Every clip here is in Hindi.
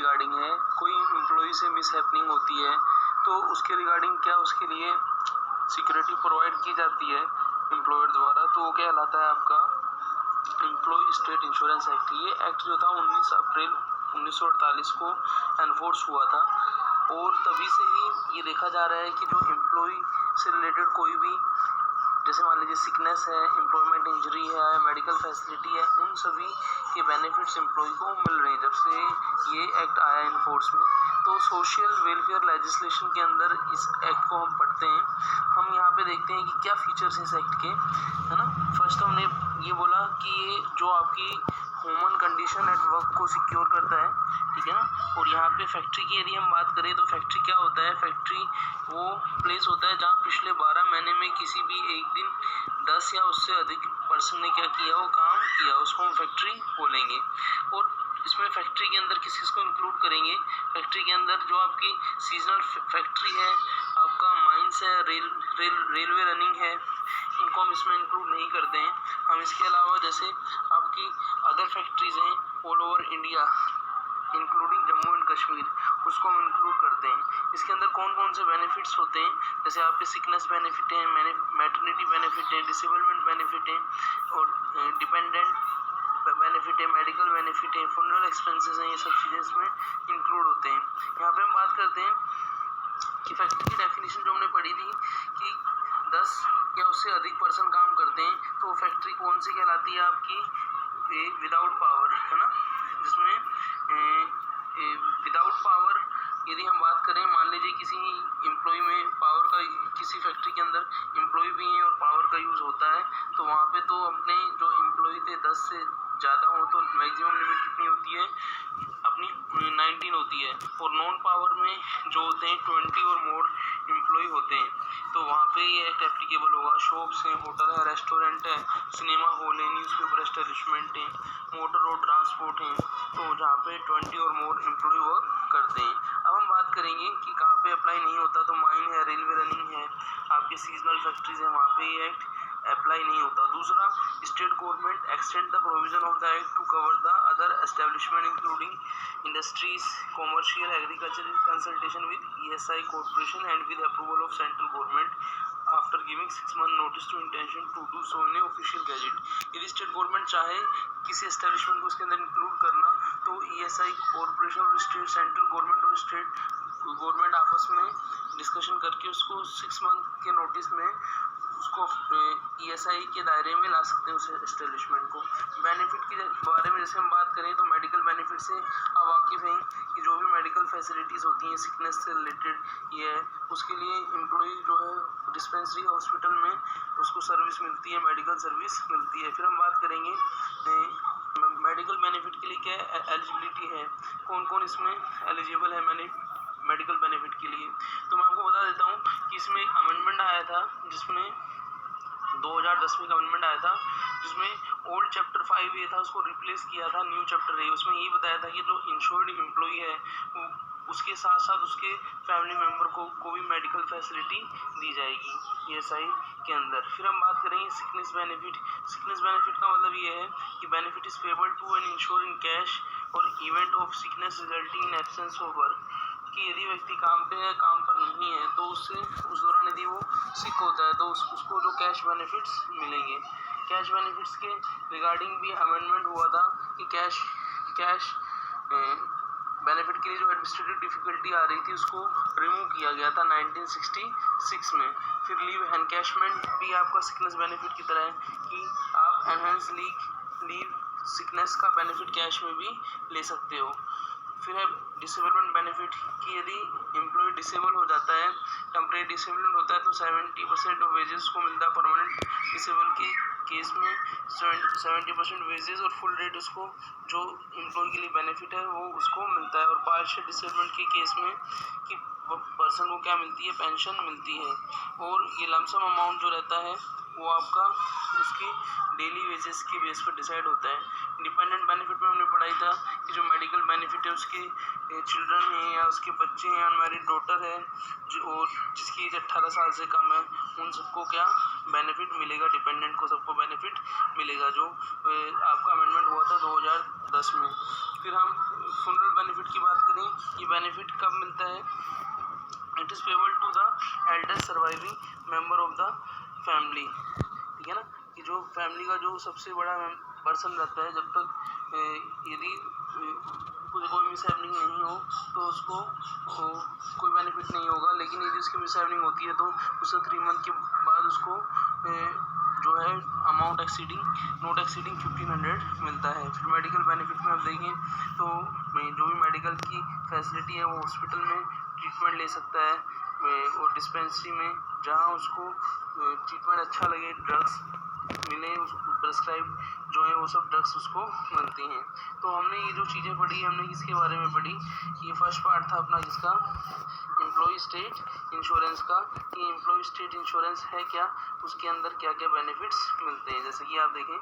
रिगार्डिंग है। कोई एम्प्लॉय से मिसहैपनिंग होती है तो उसके रिगार्डिंग क्या उसके लिए सिक्योरिटी प्रोवाइड की जाती है एम्प्लॉयर द्वारा, तो वो कहलाता है आपका एम्प्लॉय स्टेट इंश्योरेंस एक्ट। ये एक्ट जो था 19 अप्रैल 1948 को एनफोर्स हुआ था और तभी से ही ये देखा जा रहा है कि जो एम्प्लॉय से रिलेटेड कोई भी, जैसे मान लीजिए सिकनेस है, एम्प्लॉयमेंट इंजरी है, मेडिकल फैसिलिटी है, उन सभी के बेनिफिट्स एम्प्लॉय को मिल रहे हैं जब से ये एक्ट आया इन फोर्स में। तो सोशल वेलफेयर लेजिस्लेशन के अंदर इस एक्ट को हम पढ़ते हैं। हम यहाँ पे देखते हैं कि क्या फीचर्स हैं इस एक्ट के, है ना। फर्स्ट हमने ये बोला कि ये जो आपकी ह्यूमन कंडीशन एट वर्क को सिक्योर करता है, ठीक है ना। और यहाँ पे फैक्ट्री की यदि हम बात करें तो फैक्ट्री क्या होता है, फैक्ट्री वो प्लेस होता है जहाँ पिछले 12 महीने में किसी भी एक दिन 10 या उससे अधिक पर्सन ने क्या किया, वो काम किया, उसको हम फैक्ट्री बोलेंगे। और इसमें फैक्ट्री के अंदर किस को इंक्लूड करेंगे, फैक्ट्री के अंदर जो आपकी सीजनल फैक्ट्री है, आपका माइंस है, रेलवे रनिंग है, इनको हम इसमें इंक्लूड नहीं करते हैं। हम इसके अलावा जैसे आपकी अदर फैक्ट्रीज हैं all over India including Jammu and Kashmir, उसको हम इंक्लूड करते हैं। इसके अंदर कौन कौन से बेनिफिट्स होते हैं, जैसे आपके सिकनेस बेनिफिट हैं, मैटरनिटी बेनिफिट है, डिसेबलमेंट बेनिफिट है और डिपेंडेंट बेनिफिट है, मेडिकल बेनिफिट है, फुनरल एक्सपेंसेस हैं, ये सब चीज़ें इसमें इंक्लूड होते हैं। यहाँ पे हम बात करते हैं कि फैक्ट्री की डेफिनेशन जो हमने पढ़ी थी कि 10 या उससे अधिक पर्सन काम करते हैं, तो फैक्ट्री कौन सी कहलाती है आपकी, विदाउट पावर, है ना, जिसमें विदाउट पावर यदि हम बात करें, मान लीजिए किसी एम्प्लॉय में पावर का, किसी फैक्ट्री के अंदर एम्प्लॉय भी हैं और पावर का यूज़ होता है, तो वहाँ पे तो अपने जो एम्प्लॉय थे 10 से ज़्यादा हो तो मैक्सिमम लिमिट कितनी होती है अपनी 19 होती है। और नॉन पावर में जो होते हैं 20 और मोर एम्प्लॉय होते हैं, तो वहाँ पे ये एक्ट एप्लीकेबल होगा। शॉप्स हैं, होटल है, रेस्टोरेंट है, सिनेमा हॉल है, न्यूज़पेपर एस्टेब्लिशमेंट है, मोटर रोड ट्रांसपोर्ट है, तो जहाँ पे 20 और मोर एम्प्लॉय वर्क करते हैं। अब हम बात करेंगे कि कहाँ पे अप्लाई नहीं होता, तो माइन है, रेलवे रनिंग है, आपके सीजनल फैक्ट्रीज है, वहाँ पे ये एक्ट अप्लाई नहीं होता। दूसरा, state government extend the provision of the act to cover the other establishment including industries, commercial, agriculture consultation with ESI corporation and with approval of central government after giving 6 month notice to intention to do so in official gazette. यदि स्टेट गवर्नमेंट चाहे किसी एस्टेब्लिशमेंट को उसके अंदर इंक्लूड करना, तो ESI कॉर्पोरेशन और स्टेट, सेंट्रल गवर्नमेंट और स्टेट गवर्नमेंट आपस में डिस्कशन करके उसको 6 month के नोटिस में उसको ESI के दायरे में ला सकते हैं उस एस्टेब्लिशमेंट को। बेनिफिट के बारे में जैसे हम बात करें तो मेडिकल बेनिफिट से आप वाकिफ हैं कि जो भी मेडिकल फैसिलिटीज़ होती हैं सिकनेस से रिलेटेड, ये है उसके लिए एम्प्लॉय जो है डिस्पेंसरी हॉस्पिटल में उसको सर्विस मिलती है, मेडिकल सर्विस मिलती है। फिर हम बात करेंगे मेडिकल बेनिफिट के लिए क्या एलिजिबिलिटी है, कौन कौन इसमें एलिजिबल है मेडिकल बेनिफिट के लिए। तो मैं आपको बता देता हूँ कि इसमें एक अमेंडमेंट आया था जिसमें 2010 में अमेंडमेंट आया था, जिसमें ओल्ड चैप्टर 5 ये था उसको रिप्लेस किया था न्यू चैप्टर ए। उसमें यही बताया था कि जो इंश्योर्ड एम्प्लॉय है वो उसके साथ साथ उसके फैमिली मेम्बर को भी मेडिकल फैसिलिटी दी जाएगी ESI के अंदर। फिर हम बात करेंगे सिकनेस बेनिफिट। सिकनेस बेनिफिट का मतलब ये है कि benefit is payable to an insured in cash और event of sickness resulting in absence of work, कि यदि व्यक्ति काम पे है, काम पर नहीं है, तो उससे उस दौरान यदि वो सिक होता है तो उसको जो कैश बेनिफिट्स मिलेंगे। कैश बेनिफिट्स के रिगार्डिंग भी अमेंडमेंट हुआ था कि कैश बेनिफिट के लिए जो एडमिनिस्ट्रेटिव डिफिकल्टी आ रही थी उसको रिमूव किया गया था 1966 में। फिर लीव एनकैशमेंट भी आपका सिकनेस बेनिफिट की तरह है कि आप एनहेंस लीव सिकनेस का बेनिफिट कैश में भी ले सकते हो। फिर है डिसेबलमेंट बेनिफिट कि यदि एम्प्लॉय डिसेबल हो जाता है, टेम्परेरी डिसेबलमेंट होता है, तो 70% ऑफ वेजेस को मिलता है। परमानेंट डिसेबल के केस में 70% वेजेस और फुल रेट उसको जो एम्प्लॉय के लिए बेनिफिट है वो उसको मिलता है। और पार्शियल डिसेबलमेंट के केस में कि पर्सन को क्या मिलती है, पेंशन मिलती है। और ये लमसम अमाउंट जो रहता है वो आपका उसकी डेली वेजेस के बेस पर डिसाइड होता है। डिपेंडेंट बेनिफिट में हमने पढ़ाई था कि जो मेडिकल बेनिफिट है उसके चिल्ड्रन हैं या उसके बच्चे हैं, अनमैरिड डॉटर है और जिसकी एज 18 साल से कम है, उन सबको क्या बेनिफिट मिलेगा, डिपेंडेंट को सबको बेनिफिट मिलेगा, जो आपका अमेंडमेंट हुआ था 2010 में। फिर हम फुनरल बेनिफिट की बात करें ये बेनिफिट कब मिलता है? It is payable to the eldest surviving member of the family, ठीक है ना, कि जो फैमिली का जो सबसे बड़ा पर्सन रहता है, जब तक यदि कोई मिस हैपनिंग नहीं हो तो उसको कोई बेनिफिट नहीं होगा, लेकिन यदि उसकी मिस हैपनिंग होती है तो उसको 3 मंथ के बाद उसको जो है अमाउंट नॉट एक्सीडिंग 1500 मिलता है। फिर मेडिकल बेनिफिट में आप देखें तो जो भी मेडिकल की फैसिलिटी है वो हॉस्पिटल में ट्रीटमेंट ले सकता है और डिस्पेंसरी में जहाँ उसको ट्रीटमेंट अच्छा लगे, ड्रग्स मिले, प्रेस्क्राइब जो है वो सब ड्रग्स उसको मिलती हैं। तो हमने ये जो चीज़ें पढ़ी, हमने किसके बारे में पढ़ी? ये फर्स्ट पार्ट था अपना जिसका एम्प्लॉय स्टेट इंश्योरेंस का, कि एम्प्लॉय स्टेट इंश्योरेंस है क्या, उसके अंदर क्या क्या बेनिफिट्स मिलते हैं। जैसे कि आप देखें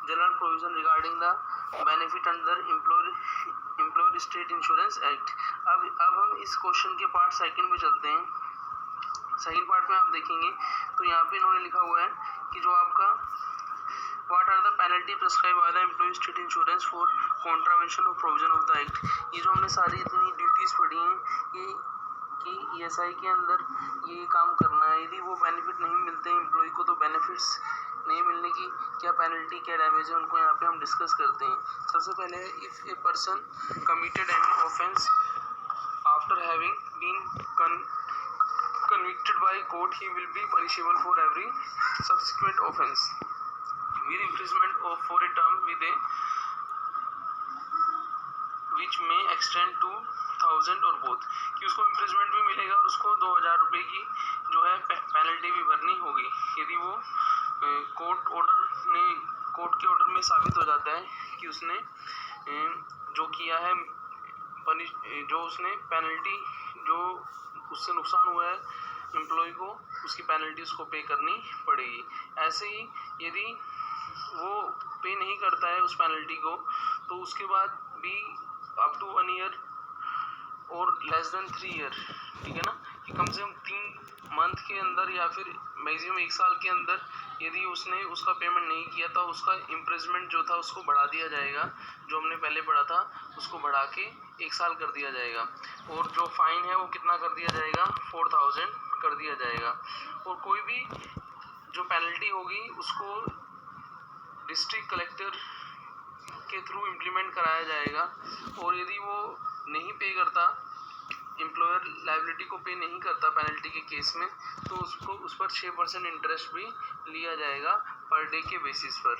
general provision regarding the benefit under employ state insurance act. अब हम इस क्वेश्चन के पार्ट सेकंड में चलते हैं। सेकंड पार्ट में आप देखेंगे तो यहाँ पे इन्होंने लिखा हुआ है कि जो आपका what are the penalty prescribe by the employ state insurance for contravention of provision of the act. ये जो हमने सारी इतनी ड्यूटीज़ पढ़ी हैं कि ESI के अंदर ये काम करना है, यदि वो बेनिफिट नहीं मिलते हैं एम्प्लॉय को तो बेनिफिट्स नहीं मिलने की क्या पेनल्टी, क्या डैमेज है, उनको यहाँ पे हम डिस्कस करते हैं। सबसे पहले if a person committed any offence after having been convicted by court, he will be punishable for every subsequent offense with imprisonment of for a term with a which may extend to 1000 और both, कि उसको इम्प्रिजमेंट भी मिलेगा और उसको 2000 रुपये की जो है पेनल्टी भी भरनी होगी यदि वो कोर्ट के ऑर्डर में साबित हो जाता है कि उसने जो किया है जो उसने पेनल्टी जो उससे नुकसान हुआ है एम्प्लॉय को, उसकी पेनल्टी उसको पे करनी पड़ेगी। ऐसे ही यदि वो पे नहीं करता है उस पेनल्टी को तो उसके बाद भी अप टू 1 ईयर और लेस देन 3 ईयर, ठीक है ना, कि कम से कम 3 मंथ के अंदर या फिर मैक्सिमम 1 साल के अंदर यदि उसने उसका पेमेंट नहीं किया तो उसका इम्प्रिजमेंट जो था उसको बढ़ा दिया जाएगा, जो हमने पहले पढ़ा था उसको बढ़ा के 1 साल कर दिया जाएगा, और जो फाइन है वो कितना कर दिया जाएगा, 4000 कर दिया जाएगा। और कोई भी जो पेनल्टी होगी उसको डिस्ट्रिक्ट कलेक्टर के थ्रू इम्प्लीमेंट कराया जाएगा, और यदि वो नहीं पे करता, एम्प्लॉयर लायबिलिटी को पे नहीं करता पेनल्टी के केस में, तो उसको उस पर 6% इंटरेस्ट भी लिया जाएगा पर डे के बेसिस पर।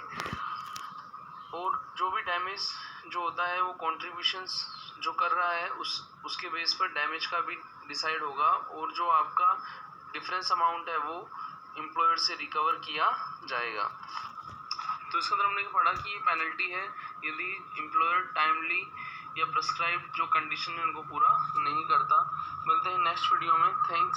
और जो भी डैमेज जो होता है वो कॉन्ट्रीब्यूशंस जो कर रहा है उसके बेस पर डैमेज का भी डिसाइड होगा, और जो आपका डिफरेंस अमाउंट है वो एम्प्लॉयर से रिकवर किया जाएगा। तो इसके अंदर हमने पढ़ा कि ये पेनल्टी है यदि एम्प्लॉयर टाइमली या प्रेस्क्राइब जो कंडीशन है उनको पूरा नहीं करता। मिलते हैं नेक्स्ट वीडियो में। थैंक्स।